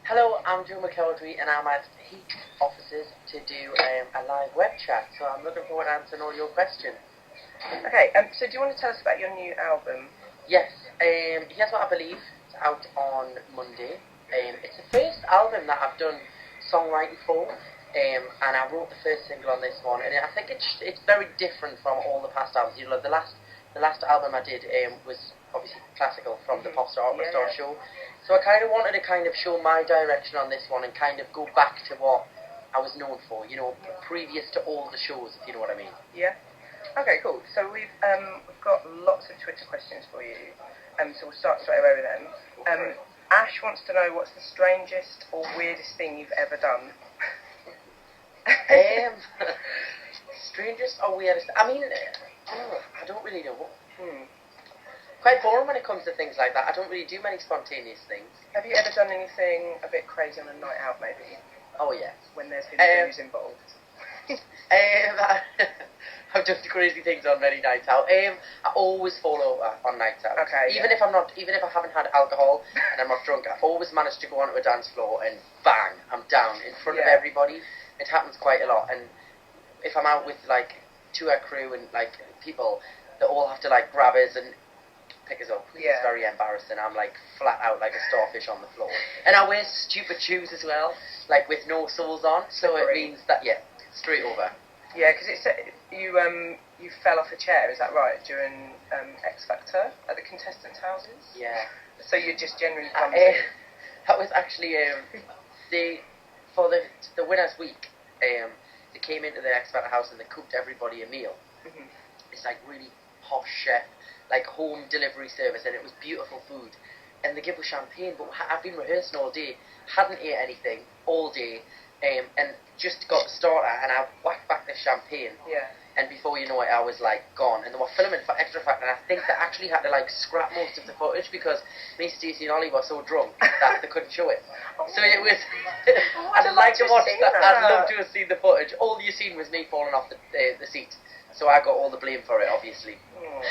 Hello, I'm Joe McElderry and I'm at Heat offices to do a live web chat, so I'm looking forward to answering all your questions. Okay, so do you want to tell us about your new album? Yes, here's what I believe. It's out on Monday. It's the first album that I've done songwriting for, and I wrote the first single on this one, and I think it's very different from all the past albums. You know, the last album I did was obviously classical from the Pop Star Opera Star show. So I kind of wanted to kind of show my direction on this one and kind of go back to what I was known for, you know, previous to all the shows, if you know what I mean. Yeah. Okay, cool. So we've got lots of Twitter questions for you, so we'll start straight away with them. Ash wants to know what's the strangest or weirdest thing you've ever done. Strangest or weirdest? I mean, I don't really know. Quite boring when it comes to things like that. I don't really do many spontaneous things. Have you ever done anything a bit crazy on a night out, maybe? Oh, yeah. When there's been booze involved? I've done crazy things on many nights out. I always fall over on nights out. Okay. Even if I haven't had alcohol and I'm not drunk, I've always managed to go onto a dance floor and bang, I'm down in front of everybody. It happens quite a lot. And if I'm out with like tour crew and like people, they all have to like grab us and pick us up. It's very embarrassing. I'm like flat out like a starfish on the floor. And I wear stupid shoes as well, like with no soles on. So it means that straight over. Yeah, because you fell off a chair, is that right, during X Factor at the contestants' houses? Yeah. So you're just generally clumsy? That was actually for the winners' week. They came into the X Factor house and they cooked everybody a meal. Mm-hmm. It's like really posh chef, like home delivery service, and it was beautiful food. And they give us champagne, but I've been rehearsing all day, hadn't ate anything all day, and just got the starter, and I whacked back the champagne. Yeah. And before you know it, I was like gone. And they were filming for Extra Factor, and I think they actually had to like scrap most of the footage because me, Stacey, and Ollie were so drunk that they couldn't show it. So it was. I'd like to watch that. I'd love to have seen the footage. All you seen was me falling off the seat. So I got all the blame for it, obviously.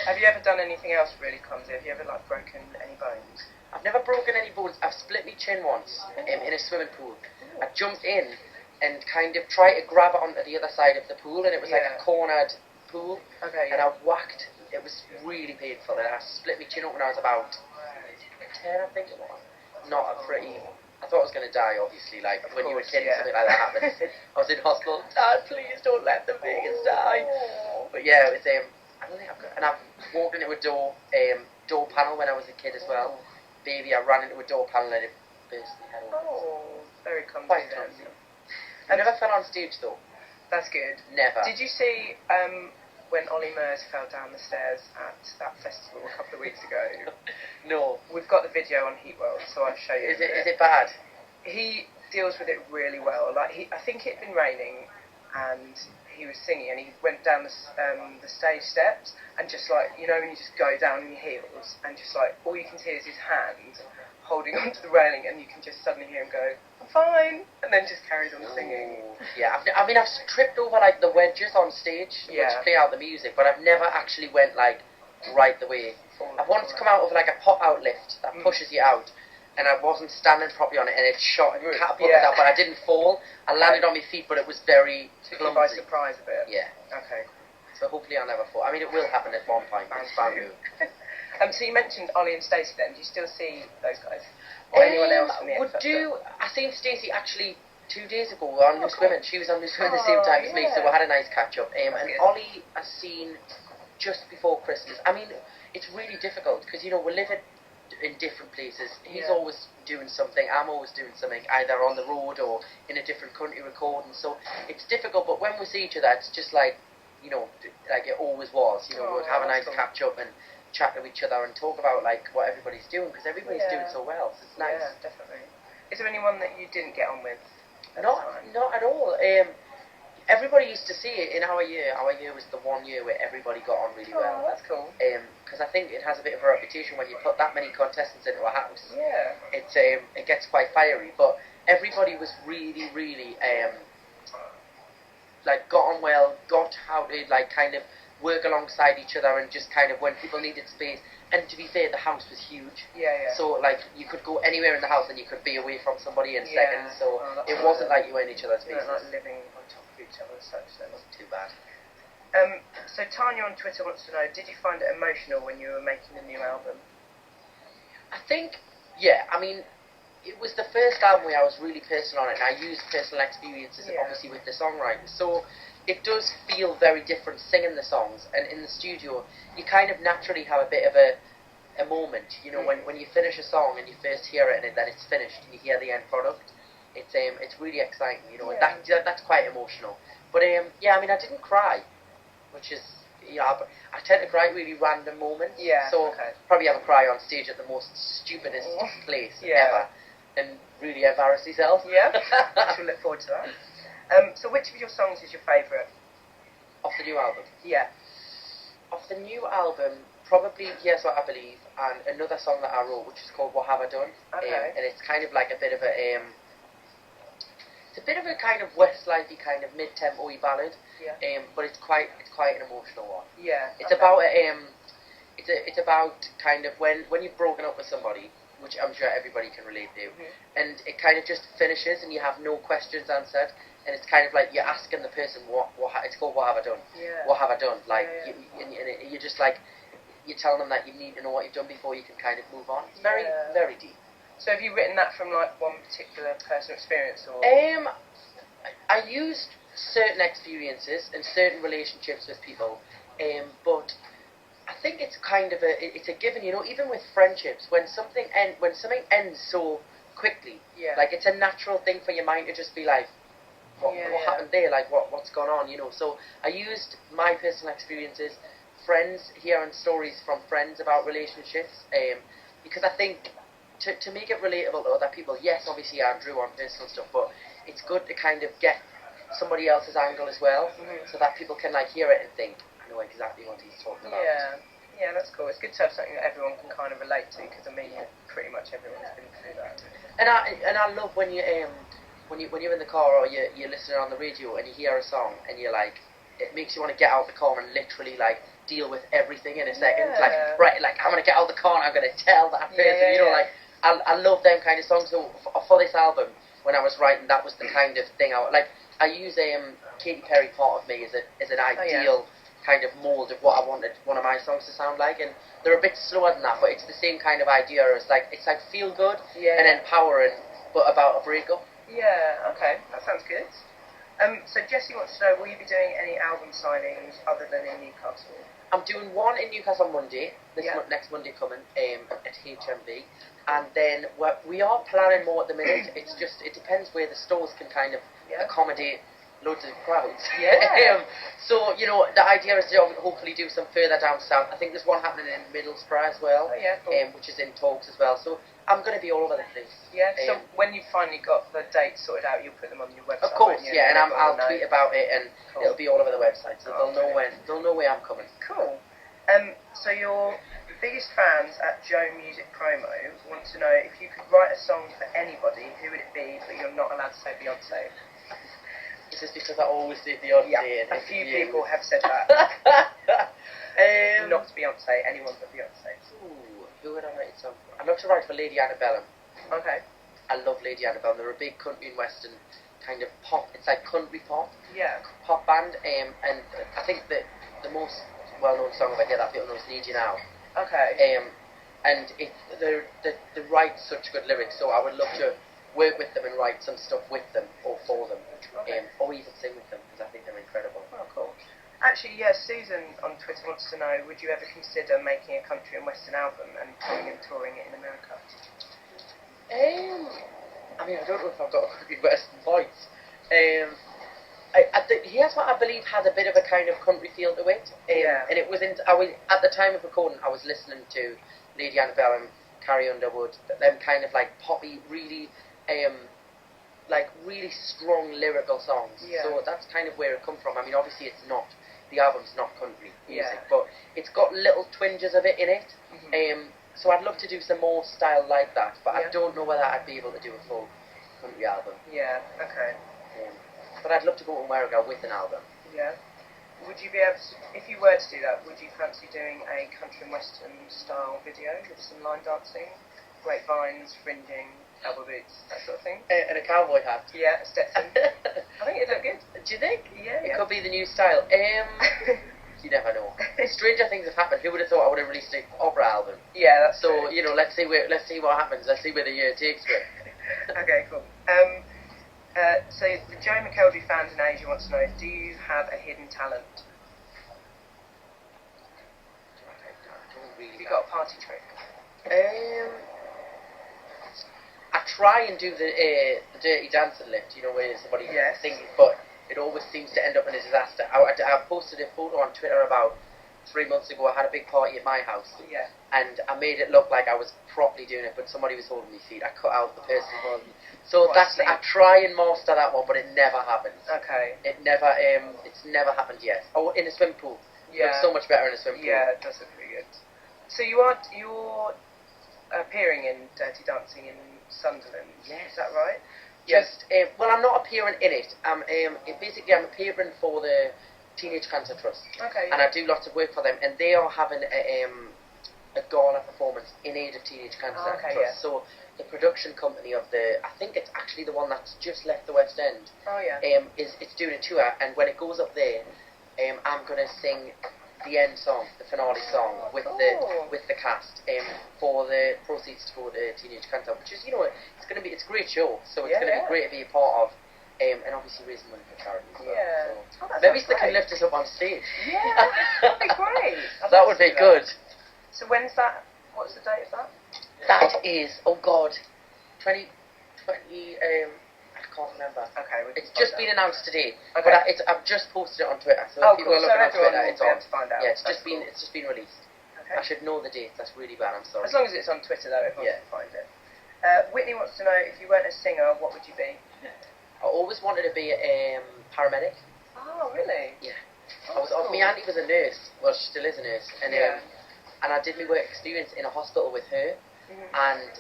Have you ever done anything else really clumsy? Have you ever like broken any bones? I've never broken any bones. I've split my chin once in a swimming pool. I jumped in and kind of tried to grab it onto the other side of the pool, and it was like a cornered pool. Okay. And I whacked. It was really painful, and I split my chin up when I was about 10, I think it was. Not a pretty. I thought I was going to die, obviously, like when you were a kid and something like that happens. I was in hospital. Dad, please don't let the Vegas die. But yeah, it was I don't think I've got, and I've walked into a door panel when I was a kid as well. Baby, I ran into a door panel and it burst my head open. Oh, very clumsy. Quite clumsy. I never fell on stage though. That's good. Never. Did you see when Ollie Murs fell down the stairs at that festival a couple of weeks ago? No. We've got the video on Heat World, so I'll show you. Is it bad? He deals with it really well. Like I think it'd been raining, and he was singing, and he went down the stage steps, and just like, you know, when you just go down in your heels, and just like all you can see is his hand holding onto the railing, and you can just suddenly hear him go, "I'm fine," and then just carries on singing. Yeah, I've tripped over like the wedges on stage, which play out the music, but I've never actually went like right the way. I've wanted to come out of like a pop-out lift that pushes you out, and I wasn't standing properly on it, and it shot and catapulted out, but I didn't fall. I landed on my feet, but it was very clumsy. By surprise a bit. Yeah. Okay. So hopefully I'll never fall. I mean, it will happen at one point. It's bamboo. So you mentioned Ollie and Stacey then. Do you still see those guys? Or anyone else from the X Factor? I seen Stacey actually 2 days ago on Loose Women. She was on Loose Women at the same time as me, so we had a nice catch up. And Ollie I seen just before Christmas. I mean, it's really difficult because, you know, we live in different places. He's always doing something. I'm always doing something, either on the road or in a different country recording. So it's difficult, but when we see each other, it's just like, you know, like it always was. You know, we'd have a nice catch up and chat to each other and talk about like what everybody's doing, because everybody's doing so well. So it's nice. Yeah, definitely. Is there anyone that you didn't get on with? Not at all. Everybody used to see it in our year. Our year was the one year where everybody got on really well. Oh, that's cool. Because I think it has a bit of a reputation when you put that many contestants into a house. Yeah. It gets quite fiery. But everybody was really, really like got on well, got how to like kind of work alongside each other, and just kind of when people needed space, and to be fair, the house was huge. Yeah. So like you could go anywhere in the house and you could be away from somebody in Yeah. seconds. So Oh, it wasn't like you were in each other's you faces. weren't like living on top of each other as such. So It wasn't too bad. So Tanya on Twitter wants to know: did you find it emotional when you were making the new album? I think, yeah. I mean, it was the first album where I was really personal on it, and I used personal experiences, obviously, with the songwriting. So it does feel very different singing the songs, and in the studio, you kind of naturally have a bit of a moment, you know, when you finish a song and you first hear it and then it's finished and you hear the end product. It's really exciting, you know, and that's quite emotional. But yeah, I mean, I didn't cry, which is, you know, I tend to cry at really random moments. Yeah. So probably have a cry on stage at the most stupidest place ever, and really embarrass yourself. Yeah. We'll look forward to that. So which of your songs is your favourite? Off the new album? Yeah. Off the new album, probably Here's What I Believe, and another song that I wrote, which is called What Have I Done? Okay. And it's kind of like a bit of a, it's a bit of a kind of Westlifey kind of mid-tempo-y ballad. Yeah. But it's quite an emotional one. Yeah. It's about it's about kind of when you've broken up with somebody, which I'm sure everybody can relate to, and it kind of just finishes and you have no questions answered, and it's kind of like you're asking the person it's called What Have I Done? Yeah. What have I done? Like Yeah. you're just like you're telling them that you need to know what you've done before you can kind of move on. It's very deep. So have you written that from like one particular personal experience, or? I used certain experiences and certain relationships with people, but I think it's kind of it's a given, you know. Even with friendships, when something ends so quickly, like it's a natural thing for your mind to just be like, what happened there? Like what's gone on, you know? So I used my personal experiences, friends hearing stories from friends about relationships, because I think. To make it relatable to other people, yes, obviously I drew on personal stuff, but it's good to kind of get somebody else's angle as well, so that people can like hear it and think, I know exactly what he's talking about. Yeah, that's cool. It's good to have something that everyone can kind of relate to, because I mean, pretty much everyone's been through that. And I love when you're in the car or you're listening on the radio and you hear a song and you're like, it makes you want to get out the car and literally like deal with everything in a second. Like I'm gonna get out the car and I'm gonna tell that person, you know, like. I love them kind of songs. So for this album, when I was writing, that was the kind of thing I use Katy Perry Part of Me as an ideal kind of mould of what I wanted one of my songs to sound like, and they're a bit slower than that, but it's the same kind of idea. It's like feel good and empowering, but about a breakup. Yeah, okay, that sounds good. So Jessie wants to know, will you be doing any album signings other than in Newcastle? I'm doing one in Newcastle on Monday, next Monday coming, at HMV. And then we are planning more at the minute. It depends where the stores can kind of accommodate loads of crowds. So, you know, the idea is to hopefully do some further down south. I think there's one happening in Middlesbrough as well, which is in talks as well. So I'm going to be all over the place. Yeah, so when you've finally got the dates sorted out, you'll put them on your website. Of course, and I'll tweet about it, and it'll be all over the website, so they'll know where I'm coming. Cool. So your biggest fans at Joe Music Promo want to know, if you could write a song for anybody, who would it be, but you're not allowed to say Beyonce? Is this because I always say Beyonce? Yeah, a few people have said that. Not Beyonce, anyone but Beyonce. Ooh, who would I write a song for? I'd love to write for Lady Antebellum. Okay. I love Lady Antebellum. They're a big country and western kind of pop. It's like country pop. Yeah. Pop band. And I think that the most well-known song, if I hear that, people know is Need You Now. Okay. And they write such good lyrics, so I would love to work with them and write some stuff with them or for them, or even sing with them, because I think they're incredible. Oh, cool. Actually, Susan on Twitter wants to know, would you ever consider making a country and western album and coming and touring it in America? I mean, I don't know if I've got a country western voice. I think Here's What I Believe has a bit of a kind of country feel to it. And it wasn't. At the time of recording, I was listening to Lady Antebellum, Carrie Underwood, them kind of like poppy, really, like really strong lyrical songs. So that's kind of where it come from. I mean, obviously the album's not country music, but it's got little twinges of it in it. So I'd love to do some more style like that, but I don't know whether I'd be able to do a full country album. Yeah. Okay. But I'd love to go to America with an album. Yeah. would you be able to, if you were to do that, would you fancy doing a country and western style video with some line dancing, grapevines, fringing, elbow boots, that sort of thing? And a cowboy hat. Yeah, a Stetson. I think it'd look good. Do you think? Yeah. It could be the new style. You never know. Stranger things have happened. Who would have thought I would have released an opera album? Yeah, that's so. True. You know, let's see what happens. Let's see where the year takes me. Okay, cool. So the Joe McElderry fans in Asia wants to know: do you have a hidden talent? Have you got a party trick? I try and do the dirty dancing lift, you know, where somebody singing, but it always seems to end up in a disaster. I posted a photo on Twitter about 3 months ago. I had a big party at my house, and I made it look like I was properly doing it, but somebody was holding my feet. I cut out the person holding me. So I try and master that one, but it never happens. Okay. It's never happened yet. Oh, in a swimming pool. Yeah. It looks so much better in a swimming pool. Yeah, it does look pretty good. So you're appearing in Dirty Dancing in Sunderland. Yes. Is that right? Just well, I'm not appearing in it. I'm appearing for the Teenage Cancer Trust. Okay. And I do lots of work for them, and they are having a gala performance in aid of Teenage Cancer Trust. Yeah. So the production company of I think it's actually the one that's just left the West End. Oh yeah. It's doing a tour, and when it goes up there, I'm gonna sing the end song, the finale song, with the cast, for the proceeds to go to Teenage Cancer, which is, you know, it's a great show, so it's gonna be great to be a part of, and obviously raising money for charity as well. Yeah. So maybe they can lift us up on stage. Yeah, that'd be great. That would be good. So when's that? What's the date of that? That is, oh God, 2020. I can't remember. Okay, it's just been announced today. Okay. But I've just posted it on Twitter, so if people are looking on Twitter, it's on. To find out. Yeah, it's just been released. Okay. I should know the date. That's really bad. I'm sorry. As long as it's on Twitter, though, everyone can find it. Whitney wants to know, if you weren't a singer, what would you be? I always wanted to be a paramedic. Oh, really? Yeah. My auntie was a nurse. Well, she still is a nurse, and I did my work experience in a hospital with her, and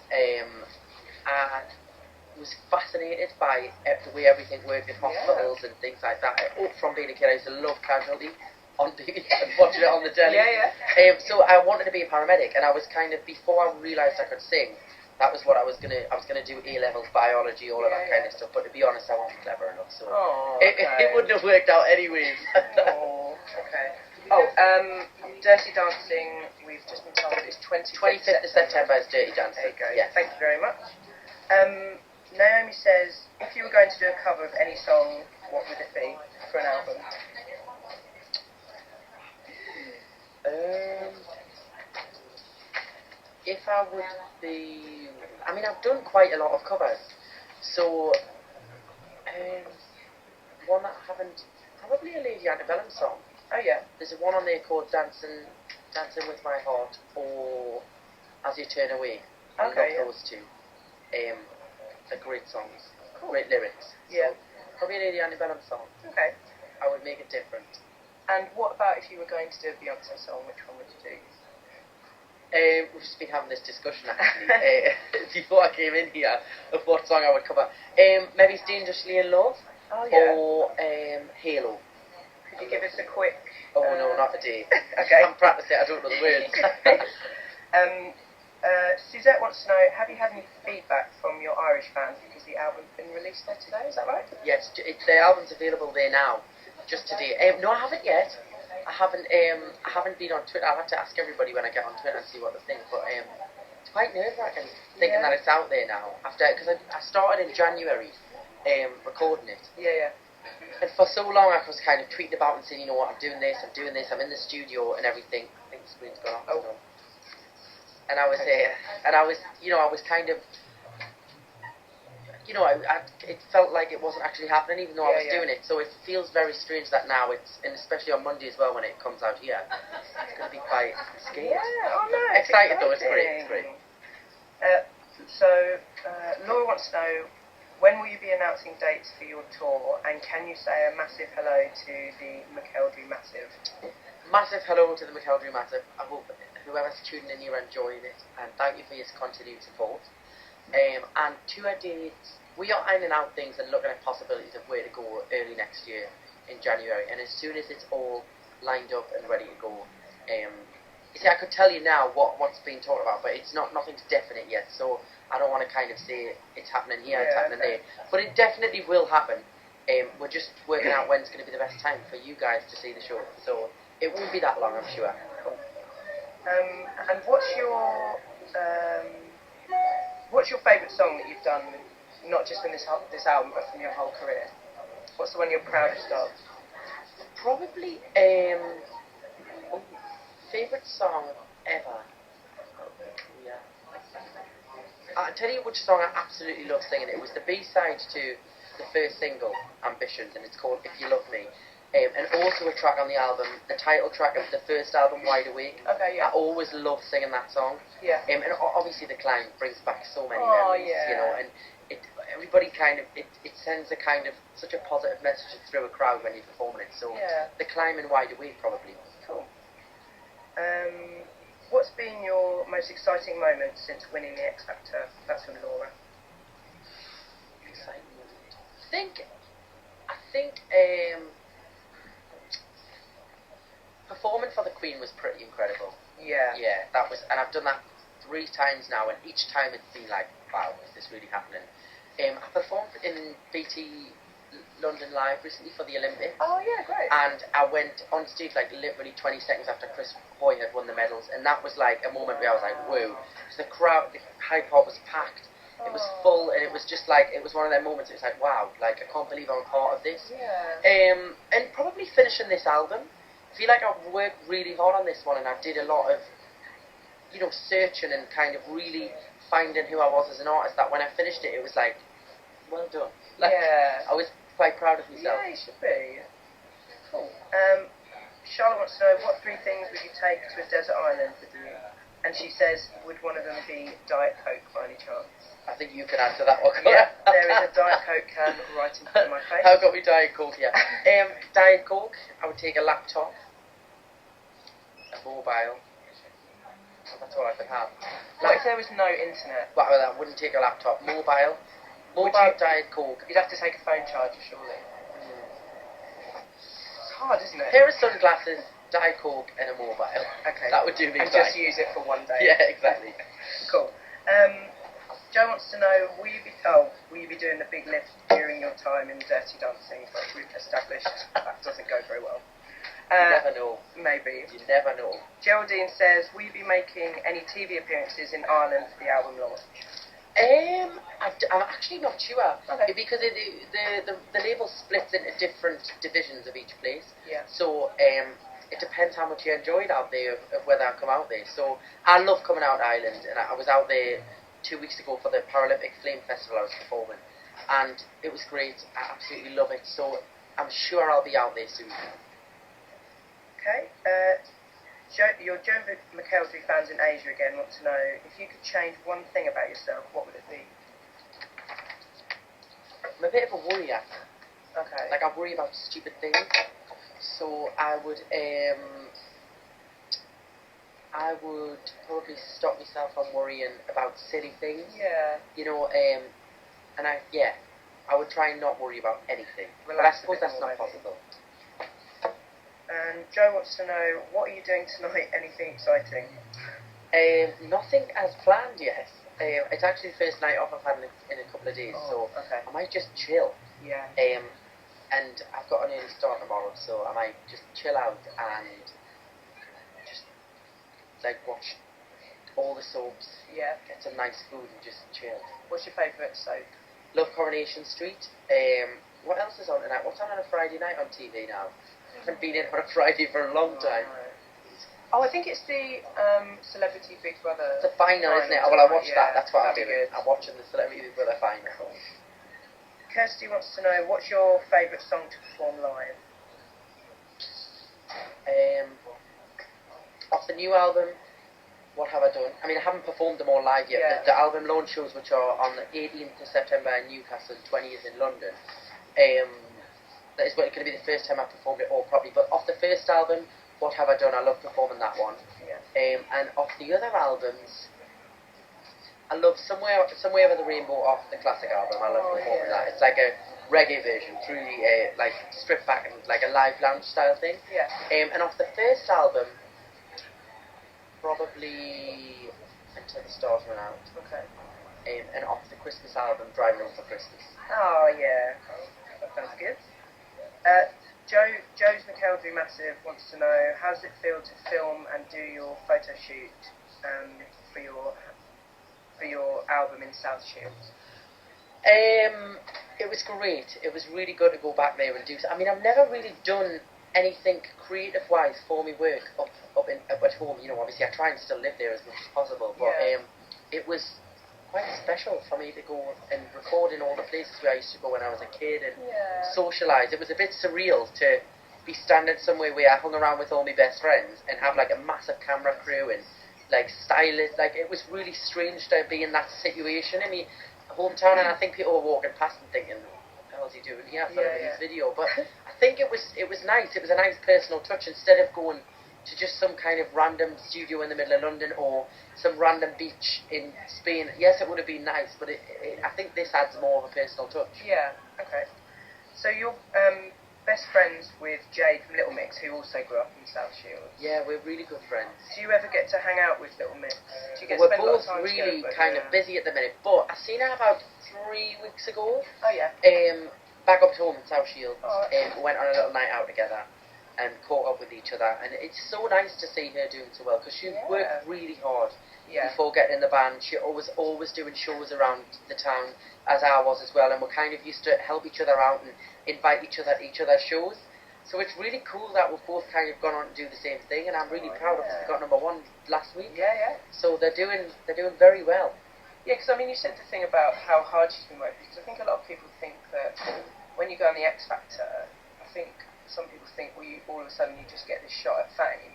I was fascinated by the way everything worked in hospitals and things like that. From being a kid, I used to love Casualty on TV and watching it on the telly. So I wanted to be a paramedic, and I was kind of, before I realised I could sing, that was what I was gonna do A-levels, biology, all of that kind of stuff. But to be honest, I wasn't clever enough, so it wouldn't have worked out anyways. Okay. Dirty Dancing, we've just been told, is 25th of September is Dirty Dancing. There you go. Yeah. Thank you very much. Naomi says, if you were going to do a cover of any song, what would it be for an album? If I would be... I mean, I've done quite a lot of covers. So, one that I haven't... Probably a Lady Antebellum song. Oh, yeah. There's one on there called Dancing With My Heart, or As You Turn Away. I love those two. They're great songs. Cool. Great lyrics. Yeah. So, probably a Lady Antebellum song. Okay. I would make it different. And what about if you were going to do a Beyonce song, which one would you do? We've just been having this discussion actually before I came in here of what song I would cover. Maybe It's Dangerously in Love, or Halo. Could you give us a quick... Oh no, not a day. Okay. I'm practicing, I don't know the words. Suzette wants to know, have you had any feedback from your Irish fans because the album's been released there today, is that right? Yes, the album's available there now, just today. No, I haven't yet. I haven't been on Twitter. I'll have to ask everybody when I get on Twitter and see what they think, but it's quite nerve-wracking thinking that it's out there now, because I started in January recording it. Yeah. And for so long I was kind of tweeting about and saying, you know what, I'm doing this, I'm in the studio and everything. I think the screen's gone off. Oh. And I was I was kind of, it felt like it wasn't actually happening, even though I was doing it. So it feels very strange that now and especially on Monday as well when it comes out here, it's going to be quite scary. Yeah, oh no, excited though, it's great. Laura wants to know, when will you be announcing dates for your tour, and can you say a massive hello to the McElderry Massive? Massive hello to the McElderry Massive. I hope whoever's tuning in you're enjoying it, and thank you for your continued support. And tour dates, we are ironing out things and looking at possibilities of where to go early next year in January, and as soon as it's all lined up and ready to go. You see, I could tell you now what's being talked about, but it's nothing's definite yet. So I don't want to kind of say it's happening here, it's happening there, but it definitely will happen. We're just working out when's going to be the best time for you guys to see the show. So it won't be that long, I'm sure. Cool. And what's your favourite song that you've done, not just in this album, but from your whole career? What's the one you're proudest of? Probably favourite song ever. Yeah. I'll tell you which song I absolutely love singing. It was the B-side to the first single, Ambitions, and it's called If You Love Me. And also a track on the album, the title track of the first album, Wide Awake. Okay, yeah. I always love singing that song. Yeah. And obviously The Climb brings back so many memories, you know, and everybody kind of, it sends a kind of, such a positive message through a crowd when you're performing it. So The Climb and Wide Awake probably. Cool. What's been your most exciting moment since winning the X Factor? That's from Laura. Exciting moment. I think performing for the Queen was pretty incredible. Yeah. Yeah, that was, and I've done that 3 times now, and each time it's been like, wow, is this really happening? I performed in BT London Live recently for the Olympics. Oh yeah, great. And I went on stage like literally 20 seconds after Chris Hoy had won the medals, and that was like a moment where I was like, whoa. Because the crowd, the Hyde Park was packed, it was full, and it was just like, it was one of their moments, it was like, wow, like I can't believe I'm a part of this. Yeah. And probably finishing this album. I feel like I've worked really hard on this one, and I did a lot of, you know, searching and kind of really finding who I was as an artist, that when I finished it, it was like, well done. Like, yeah. I was quite proud of myself. Yeah, you should be. Cool. Charlotte wants to know, what 3 things would you take to a desert island with you? And she says, would one of them be Diet Coke by any chance? I think you can answer that one. Yeah, there is a Diet Coke can right in front of my face. I've got me Diet Coke, yeah. Diet Coke, I would take a laptop, a mobile. That's all I could have. What if there was no internet? Well, I wouldn't take a laptop. Mobile, Diet Coke. You'd have to take a phone charger, surely. It's hard, isn't it? Pair of sunglasses, Diet Coke, and a mobile. Okay. That would do me and fine. just use it for one day. Yeah, exactly. Cool. Joe wants to know, will you be doing the big lift during your time in Dirty Dancing? But we've established that doesn't go very well. You never know. Maybe. You never know. Geraldine says, will you be making any TV appearances in Ireland for the album launch? I'm actually not sure. Okay. Because the label splits into different divisions of each place. Yeah. So it depends how much you enjoyed out there, of whether I come out there. So I love coming out to Ireland, and I was out there 2 weeks ago for the Paralympic Flame Festival I was performing, and it was great. I absolutely love it. So I'm sure I'll be out there soon. Okay. Your Joe McElderry fans in Asia again want to know, if you could change one thing about yourself, what would it be? I'm a bit of a worrier. Okay. Like, I worry about stupid things. So I would probably stop myself from worrying about silly things. Yeah. You know, and I would try and not worry about anything. But I suppose that's not possible. And Joe wants to know, what are you doing tonight? Anything exciting? Nothing as planned yet. It's actually the first night off I've had in a couple of days, so okay. I might just chill. Yeah. And I've got an early start tomorrow, so I might just chill out and just like watch all the soaps. Yeah. Get some nice food and just chill. What's your favourite soap? Love Coronation Street. What else is on tonight? What's on a Friday night on TV now? I haven't been in on a Friday for a long time. Oh, I think it's the Celebrity Big Brother. It's the final, isn't it? Oh, well, I watched that. That's what I'm doing. Good. I'm watching the Celebrity Big Brother final. Kirsty wants to know, what's your favourite song to perform live? Off the new album, what have I done? I mean, I haven't performed them all live yet. Yeah. The album launch shows, which are on the 18th of September in Newcastle, 20th in London. That is going to be the first time I've performed it all properly. But off the first album, What Have I Done? I love performing that one. Yeah. And off the other albums, I love Somewhere Over the Rainbow off the classic album. I love performing that. It's like a reggae version through the like stripped back and like a live lounge style thing. Yeah. And off the first album, probably Until the Stars Run Out. Okay. And off the Christmas album, Driving Home for Christmas. Oh yeah, that sounds good. Joe's McElderry Massive wants to know, how does it feel to film and do your photo shoot for your album in South Shields? It was great. It was really good to go back there and do. I mean, I've never really done anything creative-wise for me work up at home. You know, obviously I try and still live there as much as possible, but it was quite special for me to go and record in all the places where I used to go when I was a kid and socialise. It was a bit surreal to be standing somewhere where I hung around with all my best friends and have like a massive camera crew and like stylists. Like, it was really strange to be in that situation in my hometown, and I think people were walking past and thinking, what the hell is he doing here for this video? But I think it was nice. It was a nice personal touch instead of going to just some kind of random studio in the middle of London or some random beach in Spain. Yes, it would have been nice, but I think this adds more of a personal touch. Yeah, okay. So you're best friends with Jade from Little Mix, who also grew up in South Shields. Yeah, we're really good friends. Do you ever get to hang out with Little Mix? Do you get We're to spend a lot both of time really together, kind of busy at the minute, but I seen her about 3 weeks ago. Oh yeah. Back up to home in South Shields. Oh, okay. We went on a little night out together and caught up with each other, and it's so nice to see her doing so well, because she worked really hard before getting in the band. She always doing shows around the town, as I was as well, and we kind of used to help each other out and invite each other to each other's shows. So it's really cool that we've both kind of gone on to do the same thing, and I'm really proud of us. We got #1 last week. Yeah. So they're doing very well. Yeah, because I mean, you said the thing about how hard she's been working, because I think a lot of people think that when you go on the X Factor, I think some people think, well, all of a sudden you just get this shot at fame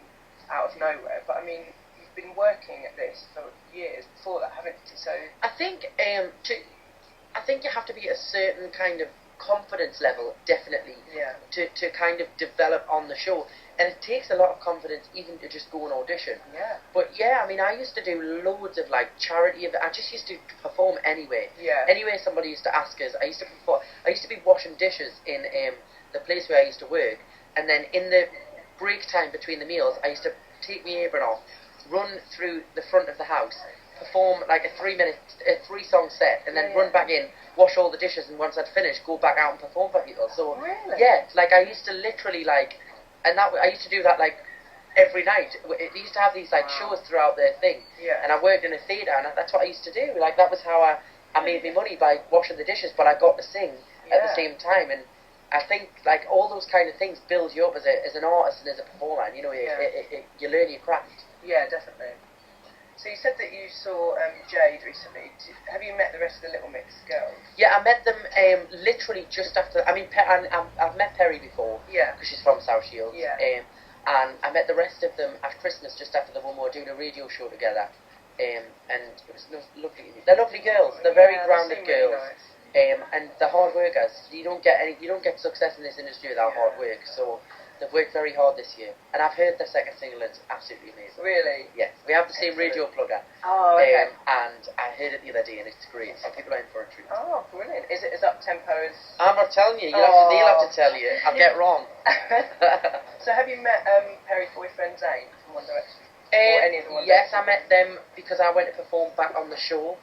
out of nowhere. But I mean, you've been working at this for years before that, haven't you? So I think I think you have to be at a certain kind of confidence level, definitely, to kind of develop on the show. And it takes a lot of confidence even to just go and audition. Yeah. But yeah, I mean, I used to do loads of like charity events. I just used to perform anyway. Yeah. Anyway, somebody used to ask us. I used to perform. I used to be washing dishes in the place where I used to work, and then in the break time between the meals, I used to take my apron off, run through the front of the house, perform like a 3-song set, and then run back in, wash all the dishes, and once I'd finished, go back out and perform for people. So like I used to literally like, and I used to do that like every night. It used to have these like shows throughout the thing, and I worked in a theatre, and that's what I used to do. Like, that was how I made my money, by washing the dishes, but I got to sing at the same time. And I think like all those kind of things build you up as an artist and as a performer. And, you know, you learn your craft. Yeah, definitely. So you said that you saw Jade recently. Have you met the rest of the Little Mix girls? Yeah, I met them literally just after. I mean, I've met Perry before. Yeah. Because she's from South Shields. Yeah. And I met the rest of them at Christmas, just after the one we were doing a radio show together. And it was lovely. They're lovely girls. They're very grounded girls. Really nice. And they're hard workers. You don't get success in this industry without hard work. So they've worked very hard this year. And I've heard their second single, it's absolutely amazing. Really? Yes. We have the same radio plugger. Oh, okay. And I heard it the other day, and it's great. So people are in for a treat. Oh, brilliant. Is it as up-tempo as... I'm not telling you. They'll have to tell you. I'll get wrong. So have you met Perry's boyfriend, Zane, from One Direction? Or any of the One Yes, Direction? I met them because I went to perform back on the show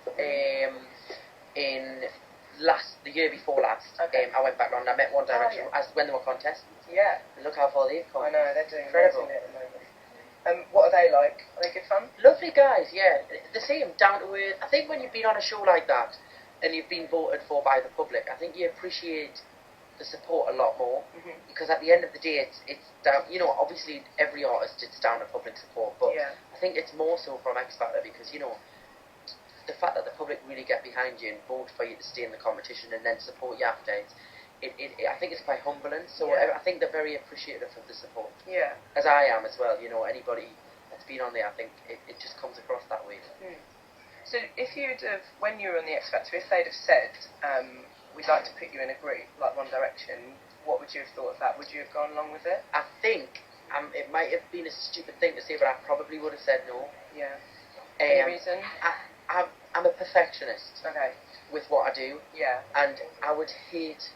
the year before last. Okay. I went back on and I met One Direction as when they were contestants. Yeah. And look how far they've come. I know, they're doing incredible amazing at the moment. What are they like? Are they good fun? Lovely guys, yeah. The same, down to earth. I think when you've been on a show like that and you've been voted for by the public, I think you appreciate the support a lot more, because at the end of the day, it's down. You know, obviously every artist, it's down to public support, but I think it's more so from X Factor, because, you know, the fact that the public really get behind you and vote for you to stay in the competition and then support you after it, I think it's quite humbling. So I think they're very appreciative of the support. Yeah. As I am as well. You know, anybody that's been on there, I think it just comes across that way. So if you'd have, when you were on the X Factor, if they'd have said, we'd like to put you in a group like One Direction, what would you have thought of that? Would you have gone along with it? I think it might have been a stupid thing to say, but I probably would have said no. Yeah. Any reason? I'm a perfectionist. Okay. with what I do, Yeah. and I would hate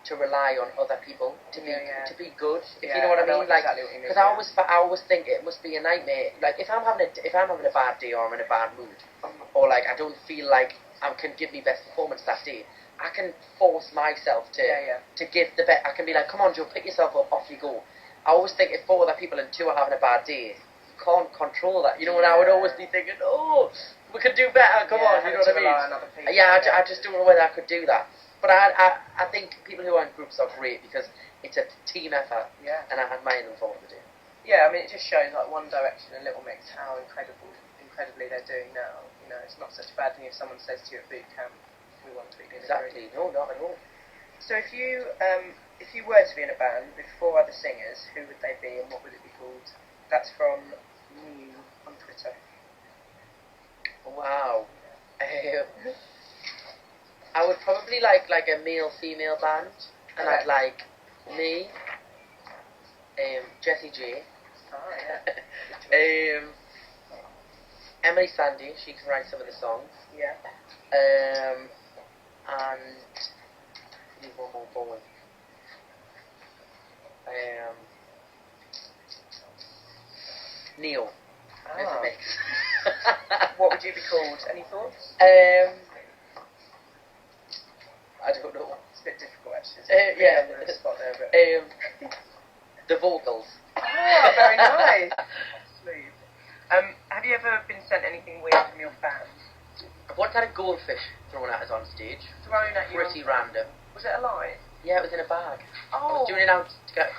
to rely on other people to be good. If you know what I mean, like, because I always think it must be a nightmare. Like if I'm having a bad day or I'm in a bad mood, or like I don't feel like I can give me best performance that day, I can force myself to give the best. I can be like, come on, Joe, pick yourself up, off you go. I always think if 4 other people and 2 are having a bad day, you can't control that. You know, and I would always be thinking, oh, we could do better. Come on, you know what I mean? Yeah, I just don't know whether I could do that. But I think people who are in groups are great because it's a team effort. Yeah. And I admire them for what they do. Yeah, I mean, it just shows like One Direction and Little Mix how incredibly they're doing now. You know, it's not such a bad thing if someone says to you at boot camp, we want to be in a group. Exactly. No, not at all. So if you were to be in a band with 4 other singers, who would they be and what would it be called? That's from Mew on Twitter. Wow. I would probably like a male-female band, and I'd like me, Jessie J, Emily Sandy, she can write some of the songs. Yeah. And leave one more forward. Neil. There's a mix. What would you be called? Any thoughts? I don't know. It's a bit difficult actually. Yeah. Under the spot there, but the vocals. Ah, very nice. Smooth. Have you ever been sent anything weird from your fans? I've once had a goldfish thrown at us on stage. Thrown at you? Pretty random. Was it alive? Yeah, it was in a bag. Oh. I was doing an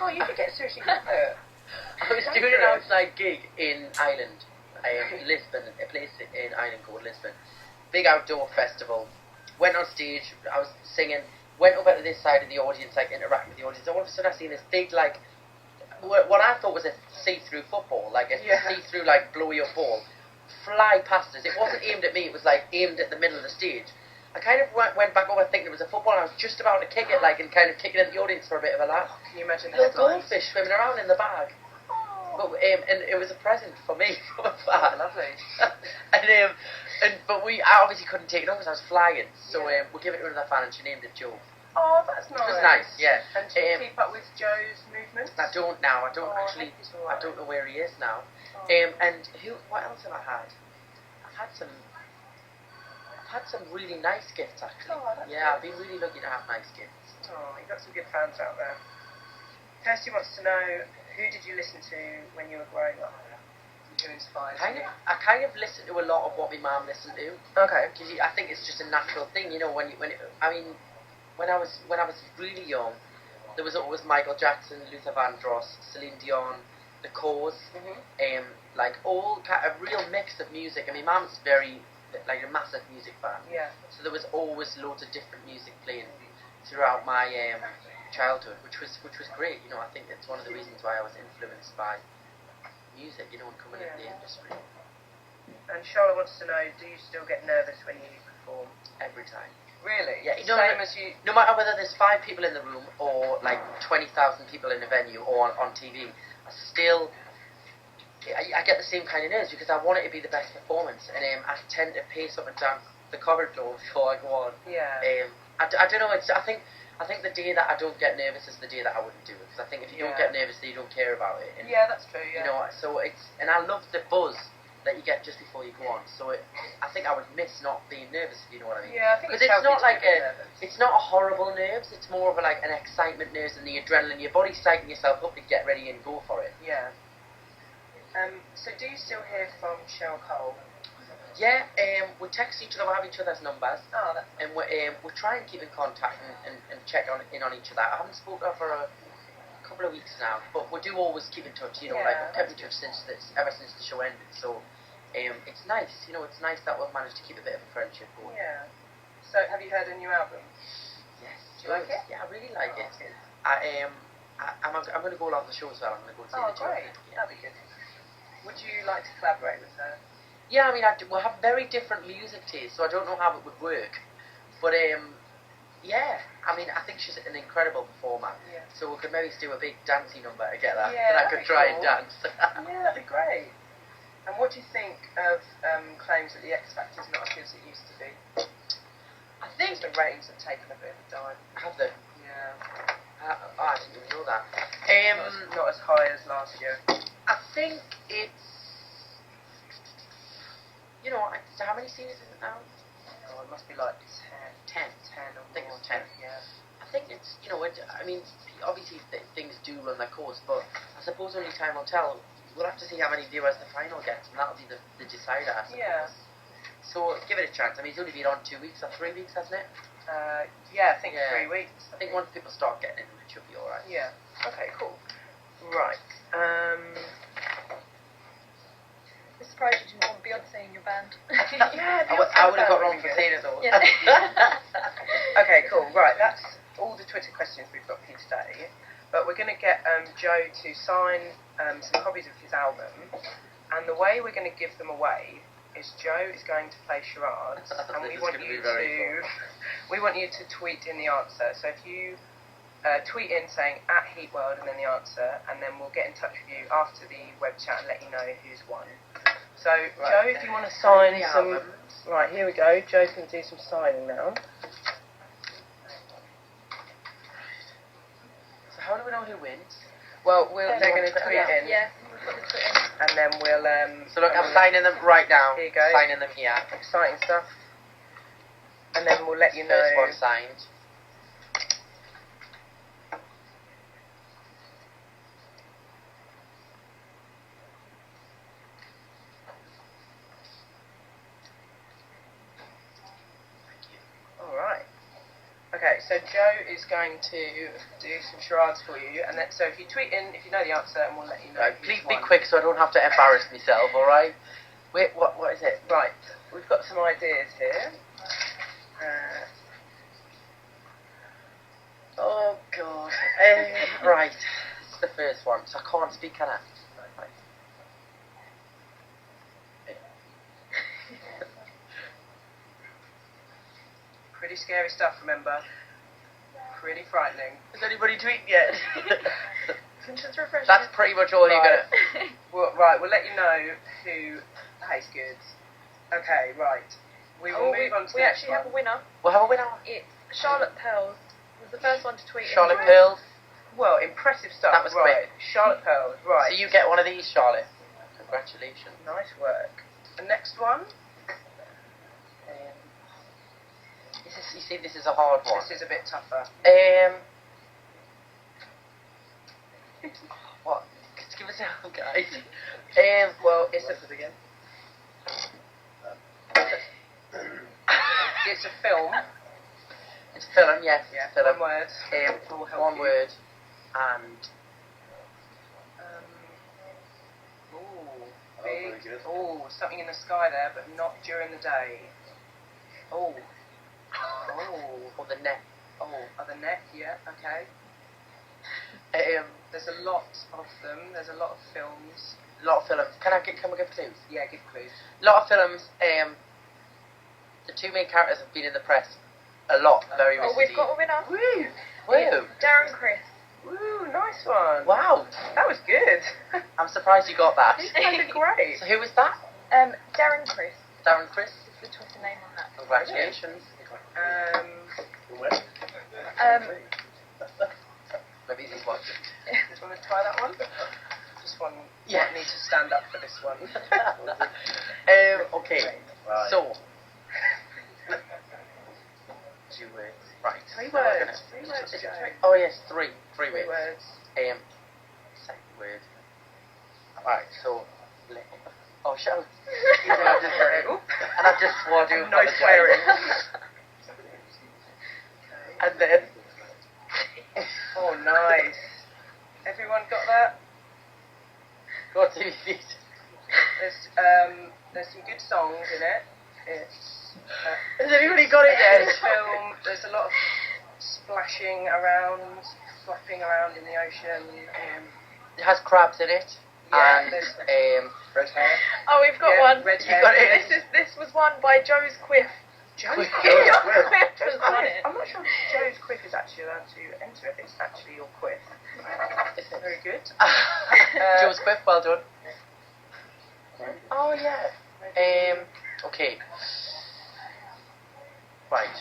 Oh, you could get seriously hurt. I was doing an outside gig in Ireland, Lisbon, a place in Ireland called Lisbon. Big outdoor festival. Went on stage, I was singing, went over to this side of the audience, like interacting with the audience. All of a sudden I seen this big, like, what I thought was a see-through football, like a see-through, like, blow-your ball, fly past us. It wasn't aimed at me, it was, like, aimed at the middle of the stage. I kind of went back over thinking it was a football, and I was just about to kick it, like, and kind of kick it at the audience for a bit of a laugh. Can you imagine the little goldfish swimming around in the bag. But and it was a present for me from a fan. Lovely. But I obviously couldn't take it on because I was flying, so we gave it to another fan and she named it Joe. Oh, that's nice. Which was nice, yeah. And do you keep up with Joe's movements? I don't now. I don't actually. I don't know where he is now. And what else have I had? I've had some really nice gifts actually. Oh, that's I've been really lucky to have nice gifts. Oh, you've got some good fans out there. Kirsty wants to know, who did you listen to when you were growing up? Who inspired you? I kind of listened to a lot of what my mum listened to. Okay. Because I think it's just a natural thing, you know. When I was really young, there was always Michael Jackson, Luther Vandross, Celine Dion, The Cause, like a real mix of music. And my mum's like a massive music fan. Yeah. So there was always loads of different music playing throughout my childhood, which was great. You know, I think it's one of the reasons why I was influenced by music, you know, and coming into the industry. And Charlotte wants to know, do you still get nervous when you perform? Every time. Really? Yeah. Same as you. No matter whether there's 5 people in the room or like 20,000 people in a venue or on TV, I get the same kind of nerves because I want it to be the best performance, and I tend to pace up and down the corridor before I go on. Yeah. I don't know. I think the day that I don't get nervous is the day that I wouldn't do it, because I think if you don't get nervous, then you don't care about it. And, that's true. Yeah. You know, so and I love the buzz that you get just before you go on. So I think I would miss not being nervous, if you know what I mean. Yeah, I think because it's not like it's not a horrible nerves. It's more of like an excitement nerves and the adrenaline. Your body's psyching yourself up to get ready and go for it. Yeah. So do you still hear from Cheryl Cole? Yeah, we text each other, we have each other's numbers, and we try and keep in contact and check in on each other. I haven't spoken to her for a couple of weeks now, but we do always keep in touch, you know, like we've kept in touch ever since the show ended, so it's nice, you know, it's nice that we've managed to keep a bit of a friendship going. Yeah. So have you heard a new album? Yes. Do you like it? Yeah, I really like it. I'm going to go along the show as well, I'm going to go and see the tour. Great, that'd be good. Would you like to collaborate with her? Yeah, I mean, we have very different music tastes, so I don't know how it would work. But, yeah, I mean, I think she's an incredible performer. Yeah. So we could maybe do a big dancey number together, and I could try and dance. Yeah, that'd be great. And what do you think of claims that the X Factor's not as good as it used to be? think the ratings have taken a bit of a dive. have they? Yeah. I didn't even know that. Not as high as last year. I think it's, you know, how many seasons is it now? Oh, it must be like 10. 10. 10 or I think more. it's 10. Yeah. I think it's, you know, I mean, obviously things do run their course, but I suppose only time will tell. We'll have to see how many viewers the final gets, and that'll be the decider, I suppose. Yeah. So give it a chance. I mean, it's only been on 2 weeks or 3 weeks, hasn't it? Yeah, I think 3 weeks. I think once people start getting into it, should be alright. Yeah. Okay, cool. Right. I'm surprised you didn't want Beyonce in your band. Yeah, I would have got wrong for saying it though. Yeah. Okay, cool. Right, that's all the Twitter questions we've got for you today. But we're going to get Joe to sign some copies of his album, and the way we're going to give them away is Joe is going to play charades, and we want you to tweet in the answer. So if you tweet in saying @HeatWorld and then the answer, and then we'll get in touch with you after the web chat and let you know who's won. So Joe, if you want to sign some, right, here we go. Joe's going to do some signing now. So how do we know who wins? Well, they're going to tweet in. Yeah, we've got the Twitter. And then we'll. So look, I'm signing them right now. Here you go. Signing them here. Exciting stuff. And then we'll let you know. First one signed. All right. Okay, so Joe is going to do some charades for you, and then so if you tweet in, if you know the answer, and we'll let you know. Right, please be quick so I don't have to embarrass myself. All right. Wait, what is it? Right, we've got some ideas here. Oh God. Right. This is the first one, so I can't speak, can I? Right. Pretty scary stuff, remember? Pretty frightening. Has anybody tweeted yet? Just refresh That's it. pretty much all you're gonna. We'll let you know who pays goods. Okay, right. We will move on to we the next actually have a one. winner. We'll have a winner. It's Charlotte Pearls. Was the first one to tweet. Charlotte in. Pearl. Well, impressive stuff. That was right. quick. Charlotte Pearl, right. So you get one of these, Charlotte. Congratulations. Nice work. The next one. You see, this is a hard one. This is a bit tougher. What? Just give us a help, guys. Well, it's a begin. It's a film. It's film, yes. Yeah. Film. One word. Will help One you. word. And Big. Oh, something in the sky there, but not during the day. Oh. or the net. Oh, the neck. Yeah. Okay. There's a lot of them. There's a lot of films. Lot of films. Can we give clues? Yeah, give clues. Lot of films. The two main characters have been in the press a lot, very Oh, recently. we've got a winner. Woo! Woo! Darren Chris. Woo! Nice one. Wow! That was good. I'm surprised you got that. These guys are great. So who was that? Darren Chris. Darren Chris. Is the Twitter name on that? Congratulations. Maybe he's watching. Do you want to try that one? This one. Yeah. Might need to stand up for this one. Okay. So. 2 words. Right. 3 So we're words. gonna- 3 words, Joe. Oh yes, three. 3 3 words. words. Second word. Right. So. Oh, shut up. And I've just swore to No swearing. And then. Oh, nice. Everyone got that? Go to your feet. There's some good songs in it. It's Has anybody got it yet? there's a film. There's a lot of splashing around, flapping around in the ocean. It has crabs in it. Yeah, And there's red hair. Oh, we've got Yeah, one. red You hair. got it. This was won by Joe's Quiff. Joe's Quiff. Joe's Quiff has won it. I'm not sure if Joe's Quiff is actually allowed to enter if it's actually your quiff. Very good. Joe's quick, well done. Oh yeah. Okay. Right.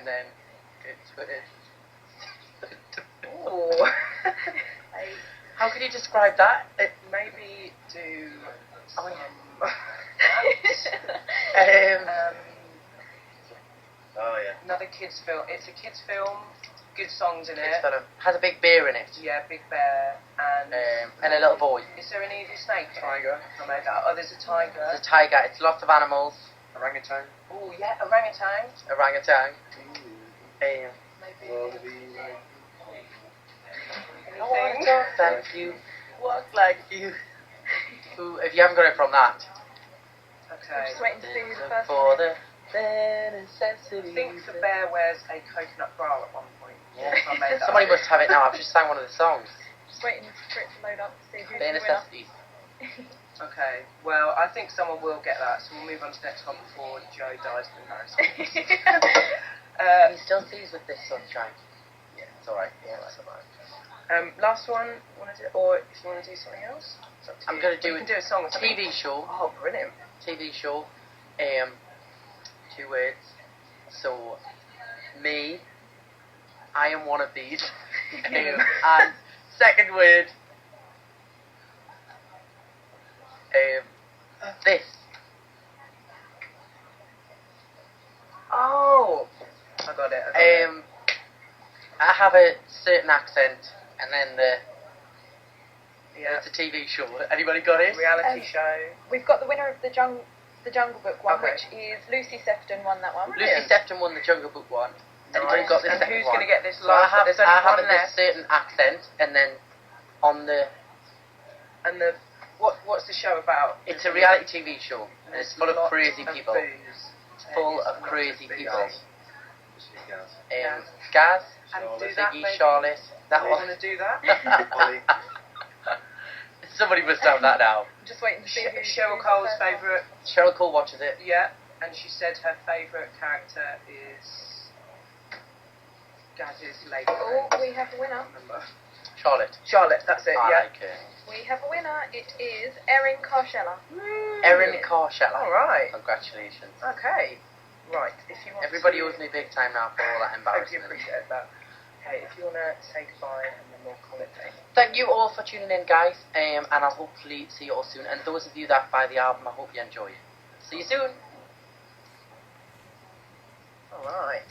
and then put it. Ooh. How could you describe that? Maybe do some... Oh yeah. another kids film. It's a kids film. Good songs in It's it. got has a big bear in it. Yeah, Big Bear and a little boy. Is there any snake? Tiger. I made that. Oh, there's a tiger. There's a tiger. It's lots of animals. Orangutan. Oh yeah, orangutan. Orangutan. Maybe. Wallaby. I want to talk like you, walk like you. Ooh, if you haven't got it from that. Okay. Just waiting to see who the first For one the is. bare I necessities. think the bear wears a coconut bra at one point. Yeah. I made that Somebody up. must have it now. I've just sang one of the songs. Just waiting for it to load up to see who's Bare the winner. necessities. Okay, well, I think someone will get that, so we'll move on to the next one before Joe dies of embarrassment. He still sees with this sunshine. Yeah, it's alright. Yeah, that's alright. Last one, want to do, or if you want to do something else? It's up to I'm you. going to do We can do a song or something. TV show. Oh, brilliant. TV show. 2 words. So, me. I am one of these. And second word. This. Oh! I got it. I have a certain accent, and then Yeah. it's a TV show. Anybody got it? Reality show. We've got the winner of the Jungle Book one, Okay. which is Lucy Sefton won that one. Lucy Sefton won the Jungle Book one. Anybody got the And second who's one? going to get this So I last? have, There's I only have one this left. certain accent, and then on the And what's the show about? it's a reality TV show, and it's full of Lots crazy of people. booze. It's full It's of crazy booze. people. Yes. Gaz, And do Charlotte. that, Ziggy, maybe? Charlotte, that We one. want to do that? Holly. Somebody must have that now. I'm just waiting to see who's Cheryl the Cole's first one. favourite. Cheryl Cole watches it. Yeah, and she said her favourite character is Gaz's lady Oh, friend. we have a winner. Remember? Charlotte. Charlotte, that's it, I yeah. like her. We have a winner. It is Erin Carshella. Erin Carshella. Alright, Congratulations. okay. Right, if you want Everybody to... owes me big time now for all that Hope you embarrassment. appreciate that. Okay, if you want to say goodbye and then we'll call it day. Thank you all for tuning in, guys, and I'll hopefully see you all soon. And those of you that buy the album, I hope you enjoy it. See you soon. Alright.